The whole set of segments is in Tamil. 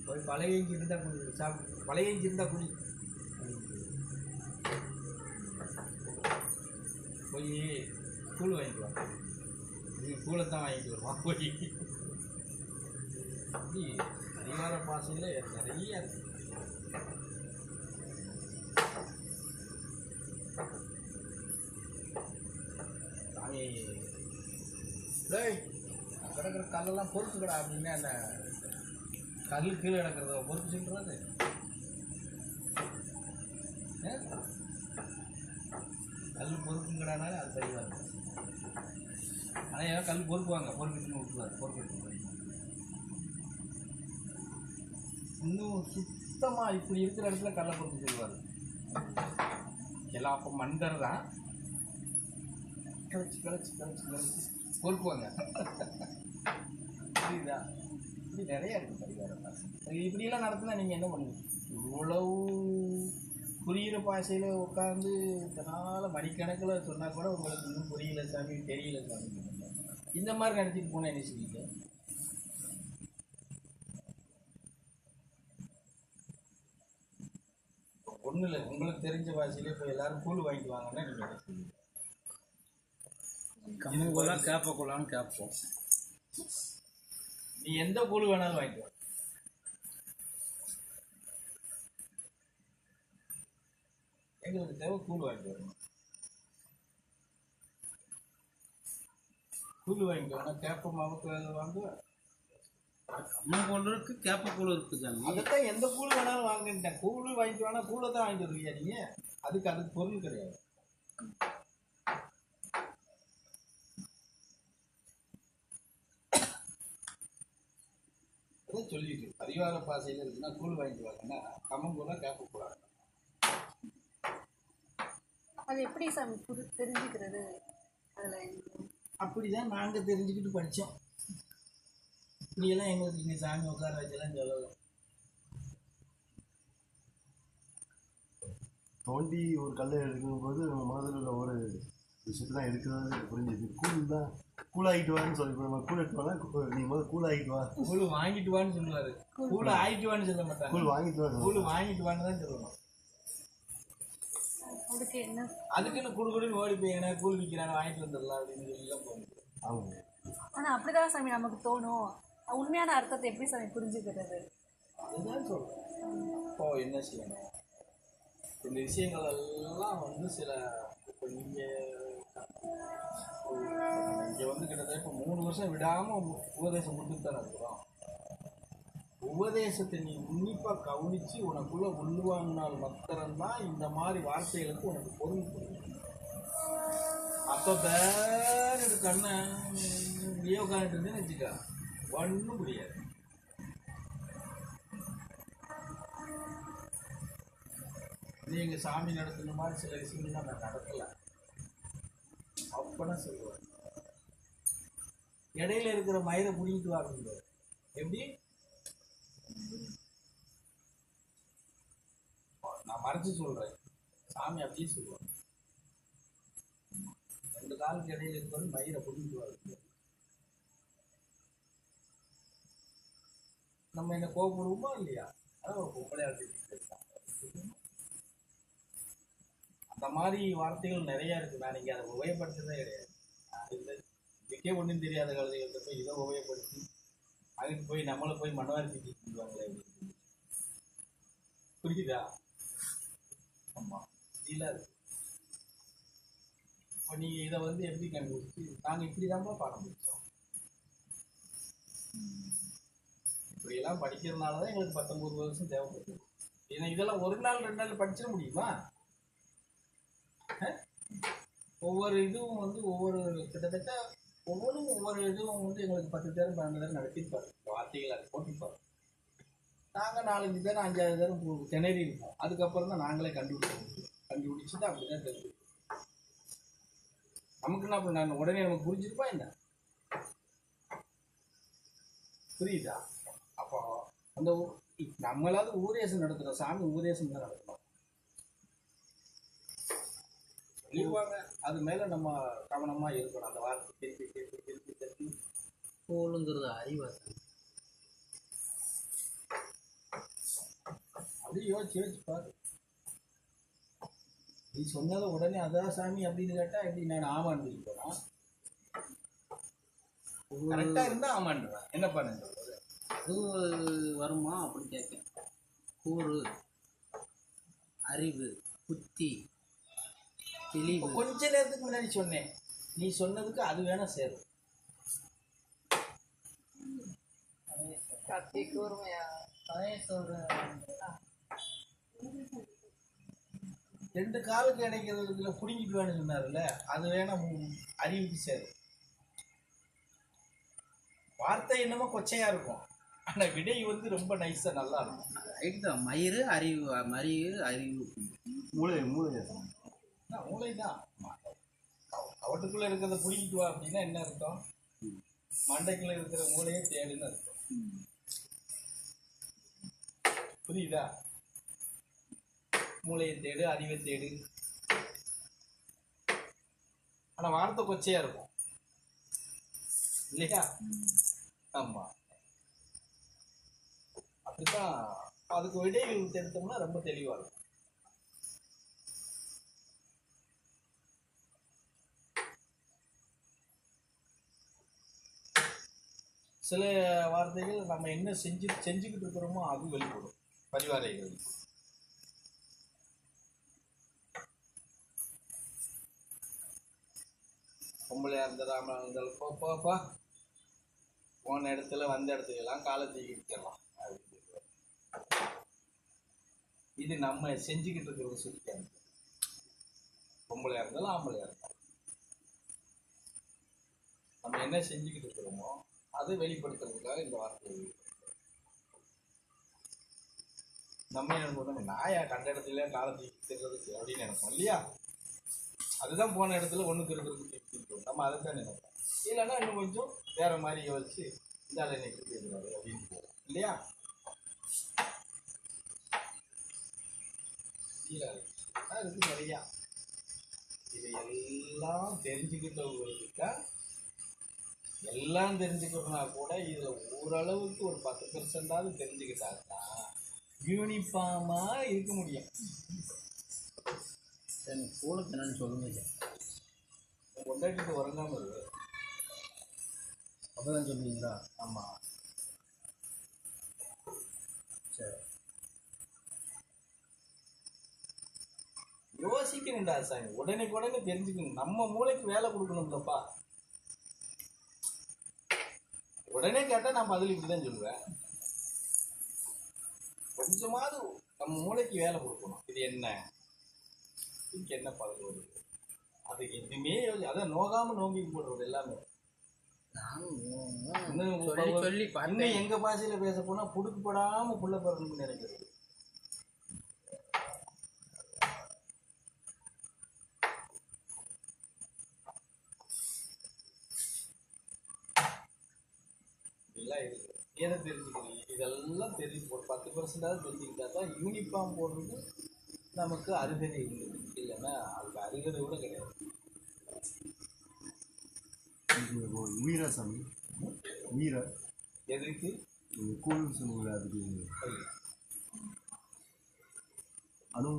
போய் பழைய இஞ்சி இருந்தால் குடி சாப்பிடு. பழைய இஞ்சி இருந்தால் குடி. போய் கூழ் வாங்கிட்டு வா. நீங்கள் கூழை தான் வாங்கிட்டு வருவான் போய். அப்படி அதிகார பாசையில் நிறைய இருக்கு. சாமி கிடக்கிற கல்லெல்லாம் பொறுத்துக்கடா அப்படின்னா என்ன கல் கீழே கிடக்கிறத பொறுத்து சொல்கிறது. கல் பொறுப்புங்கடானாலே அது சரியாக இருக்கும். ஆனால் ஏதாவது கல் பொறுப்புவாங்க, பொறுப்பிட்டுன்னு விட்டுருவார். பொறுப்பிட்டு இன்னும் சுத்தமாக இப்படி இருக்கிற இடத்துல கல்லை பொறுத்து சொல்லுவார். எல்லாம் அப்போ மந்தர் தான் கிளச்சி கிளச்சி கிளச்சி கிளச்சி பொறுப்புவாங்க. புரியுதா? இப்படி நிறைய இருக்குது பரிகாரம். இப்படியெல்லாம் நடத்தினா நீங்கள் என்ன பண்ணுவீங்க? இவ்வளவு புரிகிற பாஷையில் உட்காந்து இதனால் மணிக்கணக்கில் சொன்னால் கூட உங்களுக்கு இன்னும் புரியல சாமி, தெரியல சாமி. இந்த மாதிரி நடத்திட்டு போனால் என்ன செய்வீங்க? ஒன்றும் இல்லை, உங்களுக்கு தெரிஞ்ச பாஷையிலே இப்போ எல்லாரும் கூழ் வாங்கிட்டு வாங்கன்னா நீங்கள் என்ன செய்வீங்க? கம்மங்கூழாக கேப்பக்கூழான்னு கேட்போம். நீ எந்த கூழ் வேணாலும் வாங்கிட்டு வா. எங்களுக்கு தேவை கூழ் வாங்கிட்டு வரணும். கூழ் வாங்கிட்டு வரணும். கேப்ப மாவுக்கு வாங்குவேன். கம்மங்கூழ் இருக்குது, கேப்பக்கூழ் இருக்குது சாமி. அதைத்தான் எந்த கூழ் வேணாலும் வாங்கிட்டேன். கூழ் வாங்கிட்டு வேணா கூழை தான் வாங்கிட்டு வருவீங்க நீங்கள். அதுக்கு பொருள் கிடையாது. அதான் சொல்லிட்டு பரிவார பாசையில் இருக்குன்னா கூழ் வாங்கிட்டு வாங்கன்னா கம்மங்கூழா கேப்பக்கூடாது. அது எப்படி சாமி தெரிஞ்சுக்கிறது? அதில் அப்படிதான் நாங்கள் தெரிஞ்சுக்கிட்டு படித்தோம். இப்படியெல்லாம் எங்களுக்கு இங்கே சாமி உட்கார வச்செல்லாம் சொல்லலாம். தோண்டி ஒரு கல்லை எடுக்கும்போது நம்ம மனதில் உள்ள ஒரு விஷயத்தான் எடுக்கிறது புரிஞ்சுது. கூழ் தான் கூழாகிட்டு வான்னு சொல்லி நம்ம கூழ் எடுத்து வாங்க. நீங்கள் முதல்ல கூழாகிட்டு வா, கூழ் வாங்கிட்டு வான்னு சொல்லுவார். கூழ் ஆகிட்டு வான்னு சொல்ல மாட்டாங்க. கூழ் வாங்கிட்டு வா, கூழ் வாங்கிட்டு வான்னு தான் சொல்லணும். அதுக்குன்னு குடுக்குன்னு ஓடி போய் என்ன கூழ் விற்கிறாங்க வாங்கிட்டு வந்துடலாம் அப்படின்னு சொல்லி போகணும். ஆமாம். ஆனால் அப்படிதான் சாமி நமக்கு தோணும். உண்மையான அர்த்தத்தை எப்படி சாமி புரிஞ்சுக்கிறது? அதுதான் சொல்கிறேன். இப்போ என்ன செய்யணும்? இந்த விஷயங்கள் எல்லாம் சில இப்போ இங்கே கிட்டத்தட்ட இப்போ 3 வருஷம் விடாமல் உபதேசம் கொடுத்துட்டு தான் இருக்கிறோம். உபதேசத்தை நீ உன்னிப்பாக கவனித்து உனக்குள்ள உள்வாங்கினால் மாத்திரம்தான் இந்த மாதிரி வார்த்தைகளுக்கு உனக்கு பொருள் புரியும். அப்போ பேர் கண்ணை இப்படியே உட்காந்துட்டு இருந்தேன்னு வச்சுக்கா, ஒன்றும் புரியாது. நீங்கள் சாமி நடத்துன மாதிரி சில விஷயங்கள்லாம் நான் நடத்தலை அப்பனா சொல்லுவேன். இடையில இருக்கிற மயிரை பிடிக்கிட்டு வாங்க. எப்படி நான் மறைச்சு சொல்றேன், சாமி அப்படியே சொல்லுவாங்க. 2 காலுக்கு இடையில இருக்கிற மயிரை பிடிக்கிட்டு வாங்க. நம்ம என்ன கோபப்படுவோமா இல்லையா? அதான் ஒரு பொம்பளையாட்டு அந்த மாதிரி வார்த்தைகள் நிறைய இருக்கு. நான் இங்கே அதை உபயோகப்படுத்துறதே கிடையாது. இதுக்கே ஒன்றும் தெரியாத கழுதைகள்கிட்ட போய் இதை உபயோகப்படுத்தி அதுக்கு போய் நம்மளை போய் மனவாரி செஞ்சுவாங்களே அப்படின்னு. புரியுதா? ஆமாம், இல்லை. இப்போ நீங்கள் இதை எப்படி கண்டுபிடிச்சி நாங்கள் இப்படி தான்ப்பா பாடம் படித்தோம். இப்படியெல்லாம் படிக்கிறதுனால தான் எங்களுக்கு 19 வருஷம் தேவைப்படுது. ஏன்னா இதெல்லாம் 1 நாள் 2 நாள் படிச்சிட முடியுமா? ஒவ்வொரு இதுவும் ஒவ்வொரு கிட்டத்தட்ட ஒவ்வொரு இதுவும் எங்களுக்கு 10 பேரும் 12 பேரும் நடத்திருப்பாரு. வார்த்தைகள் அது போட்டிருப்பாரு. நாங்கள் 4-5 பேரும் 5-6 பேரும் திணறி இருப்போம். அதுக்கப்புறம் தான் நாங்களே கண்டுபிடிச்சிட்டு அப்படி தான் தெரிஞ்சு நமக்கு என்ன பண்ணாங்க. உடனே நமக்கு புரிஞ்சிருப்பா என்ன? புரியுதா? அப்போ அந்த நம்மளாவது உபதேசம் நடத்துகிறோம். சாமி உபதேசம் தான் நடத்துகிறோம். சொல்லிடுவாங்க, அது மேலே நம்ம கவனமாக இருக்கணும். அந்த வார்த்தை திருப்பி கோளுங்கிறது அறிவாசம். அப்படி யோசிச்சு யோசிச்சு பாரு. நீ சொன்னதை உடனே அதான் சாமி அப்படின்னு கேட்டா எப்படி நான் ஆமான்னு சொல்லி போறான். கரெக்டா இருந்தா ஆமான்றான். என்ன பண்ணுங்க அது வருமா அப்படி கேட்க. கூறு, அறிவு, புத்தி, தெளிவு. கொஞ்ச நேரத்துக்கு முன்னாடி சொன்னேன், நீ சொன்னதுக்கு அது வேணா சேரும். கத்தி கூர்மையா ரெண்டு காலுக்கு இடைக்கிறதுல புடிங்கிட்டு வேணும்னு சொன்னார்ல, அது வேணா அறிவுக்கு சேரும். வார்த்தை என்னமோ கொச்சையா இருக்கும், ஆனா விடை வந்து ரொம்ப நைஸா நல்லா இருக்கும். ரைட் தான். மயிறு அறிவு, அறிவு. மூளை மூளை மூளைதான். அவட்டுக்குள்ள இருக்கிறத புடிங்கிட்டு வா அப்படின்னா என்ன அர்த்தம்? மண்டைக்குள்ள இருக்கிற மூளையே தேடுன்னு அர்த்தம். புரியுதா? மூளையை தேடு, அறிவை தேடு. ஆனா வார்த்தை கொச்சையா இருக்கும் இல்லையா? ஆமா, அப்படித்தான். அதுக்கு விடைகள் தெரிஞ்சோம்னா ரொம்ப தெளிவா இருக்கும். சில வார்த்தைகள் நம்ம என்ன செஞ்சுக்கிட்டு இருக்கிறோமோ அது வெளிப்படும் பரிவாரைகள். பொம்பளையா இருந்தா போப்பா போன இடத்துல வந்த இடத்துக்கெல்லாம் காலை தூக்கிக்கலாம். இது நம்ம செஞ்சுக்கிட்டு இருக்கிறத சுத்திக்காங்க. பொம்பளையா இருந்தாலும் ஆம்பளையா இருந்தாலும் நம்ம என்ன செஞ்சுக்கிட்டு இருக்கிறோமோ அதை வெளிப்படுத்துறதுக்காக இந்த வார்த்தை. நம்ம என்ன சொல்றாங்க, நாயா கண்ட இடத்துல காலை தூக்கிக்கிறதுக்கு அப்படின்னு நினைப்போம் இல்லையா? அதுதான் போன இடத்துல ஒண்ணுக்கு இருக்கிறதுக்கு நம்ம அதை தான் நினைப்போம். இல்லைன்னா இன்னும் கொஞ்சம் வேற மாதிரி யோசிச்சு இந்த ஆள் என்னை இருக்கிறாரு அப்படின்னு போவோம் இல்லையா? இருக்கு நிறையா. இது எல்லாம் தெரிஞ்சுக்கிட்டவங்களுக்கு எல்லாம் தெரிஞ்சுக்கணும்னா கூட இதுல ஓரளவுக்கு ஒரு 10% தெரிஞ்சுக்கிட்டாங்கன்னா யூனிஃபார்மா இருக்க முடியும். சரி, ஸ்கூலுக்கு என்னன்னு சொல்லுங்க. கொண்டாடிட்டு உறங்காம இருக்கு. அப்பதான் சொல்லுவீங்களா? ஆமா, சரி. யோசிக்கணும்டா சாமி, உடனே தெரிஞ்சுக்கணும். நம்ம மூளைக்கு வேலை கொடுக்கணும்லப்பா. உடனே கேட்டா நான் பதில் இப்படிதான் சொல்லுவேன். கொஞ்சமாவது நம்ம மூளைக்கு வேலை கொடுக்கணும். இது என்ன, இதுக்கு என்ன பதில் வருது, அதுக்கு எதுவுமே அதான் நோகாம நோம்பி போடுறது எல்லாமே. இன்னும் எங்க பாஷையில பேச போனா புடுக்கப்படாம புள்ள பிறன்னு நினைக்கிறது. இதெல்லாம் இருக்கு. எதை தெரிஞ்சுக்கிறீங்க? இதெல்லாம் தெரிஞ்சு ஒரு 10% தெரிஞ்சுக்கிட்டா தான் யூனிஃபார்ம் போடுறது நமக்கு அருகதை இருக்குது. இல்லைன்னா அதுக்கு அருகதை கூட கிடையாது. வீரா சாமி, வீரா எதுக்கு கூழ் சொல்லுங்க. அதுக்கு அணு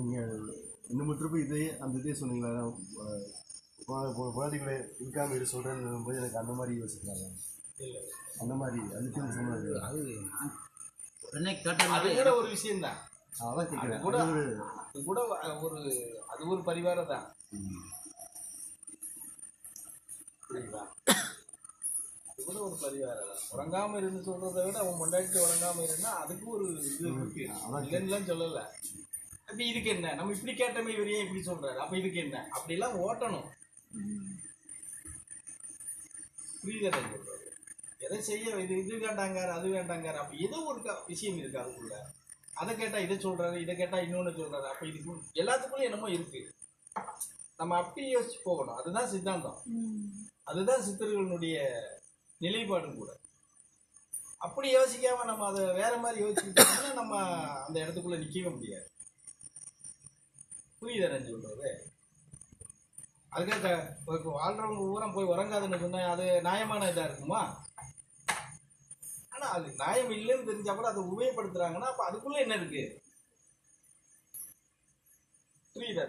நீங்கள் இன்னும் மட்டும் இதே அந்த இதே சொன்னீங்களா? குழந்தைகளை இருக்காம இது சொல்கிறேன்னு போது எனக்கு அந்த மாதிரி யோசிக்கிறாங்க. இல்லை அந்த மாதிரி அதுக்கு சொன்னது அது உடனே கேட்ட அதுங்கிற ஒரு விஷயம்தான். அதான் கேட்குறேன். கூட ஒரு அது ஒரு பரிவாரம் தான். புரியுதா? அது கூட ஒரு பரிவாரம் தான். உறங்காம இருந்து சொல்றதை விட அவன் முன்னாடி உறங்காம இருந்தா அதுக்கு ஒரு இது இருக்கு. இல்லைன்னுலாம் சொல்லல. அப்ப இதுக்கு என்ன, நம்ம இப்படி கேட்டமே இவர் ஏன் இப்படி சொல்றாரு, அப்ப இதுக்கு என்ன அப்படிலாம் ஓட்டணும். புரியுதா சொல்றது? எதை செய்ய இது வேண்டாங்காரு அது வேண்டாங்காரு, அப்ப ஏதோ ஒரு விஷயம் இருக்கு அதுக்குள்ள. அதை கேட்டா இதை சொல்றாரு, இதை கேட்டா இன்னொன்னு சொல்றாரு. அப்ப இதுக்கு எல்லாத்துக்குள்ள என்னமோ இருக்கு. நம்ம அப்படி யோசிச்சு போகணும். அதுதான் சித்தாந்தம், அதுதான் சித்தர்களுடைய நிலைப்பாடும் கூட. அப்படி யோசிக்காம நம்ம அதை வேற மாதிரி யோசிச்சுட்டோம்னா நம்ம அந்த இடத்துக்குள்ள நிக்கவே முடியாது. புரியுதா நான் சொல்றது? அதுக்காக வாழ்றவங்க ஊரா போய் உறங்காதுன்னு சொன்னா அது நியாயமான இதா இருக்குமா? ஆனா அது நியாயம் இல்லைன்னு தெரிஞ்சப்பறம் அதை உபயோகப்படுத்துறாங்கன்னா அப்ப அதுக்குள்ள என்ன இருக்கு? புரியுதா?